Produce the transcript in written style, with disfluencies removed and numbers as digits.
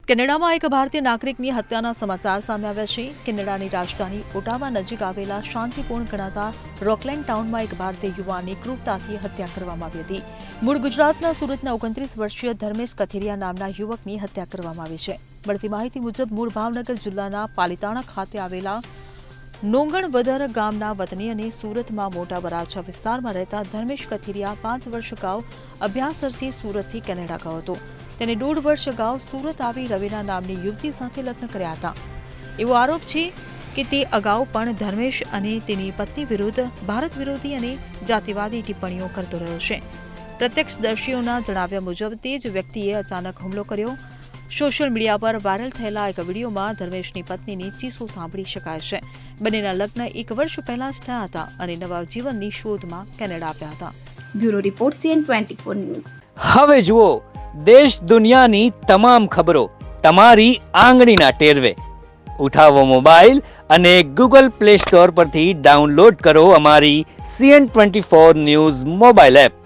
કેનેડામાં એક ભારતીય નાગરિકની હત્યાના સમાચાર સામે આવ્યા છે. કેનેડાની રાજધાની ઓટાવા નજીક આવેલા શાંતિપૂર્ણ ગણાતા રોકલેન્ડ ટાઉનમાં એક ભારતીય યુવાનની ક્રૂરતાથી હત્યા કરવામાં આવી હતી. મૂળ ગુજરાતના સુરતના 29 વર્ષીય ધર્મેશ કથિરિયા નામના યુવકની હત્યા કરવામાં આવી છે. મળતી માહિતી મુજબ મૂળ ભાવનગર જિલ્લાના પાલિતાણા ખાતે આવેલા નોંગણવદર ગામના વતની અને સુરતમાં મોટા વરાછા વિસ્તારમાં રહેતા ધર્મેશ કથિરિયા 5 વર્ષ અગાઉ અભ્યાસ અર્થે સુરતથી કેનેડા ગયો હતો. તેને 1.5 વર્ષ અગાઉ સુરત આવી રવિના નામની યુવતી સાથે લગ્ન કર્યા હતા. એવો આરોપ છે કે તે અગાઉ પણ ધર્મેશ અને તેની પત્ની વિરુદ્ધ ભારત વિરોધી અને જાતિવાદી ટિપ્પણીઓ કરતો રહ્યો છે. પ્રત્યક્ષદર્શીઓના જણાવ્યા મુજબ તે જ વ્યક્તિએ અચાનક હુમલો કર્યો. સોશિયલ મીડિયા પર વાયરલ થયેલા એક વિડીયોમાં ધર્મેશની પત્નીની ચીસો સાંભળી શકાય છે. બંનેના લગ્ન 1 વર્ષ પહેલા જ થયા હતા અને નવા જીવનની શોધમાં કેનેડા આવ્યા હતા. Bureau report CN24 news. હવે જુઓ દેશ દુનિયાની તમામ ખબરો તમારી આંગળીના ટેરવે. ઉઠાવો મોબાઈલ અને Google Play Store પરથી ડાઉનલોડ કરો અમારી CN24 ન્યૂઝ મોબાઈલ એપ.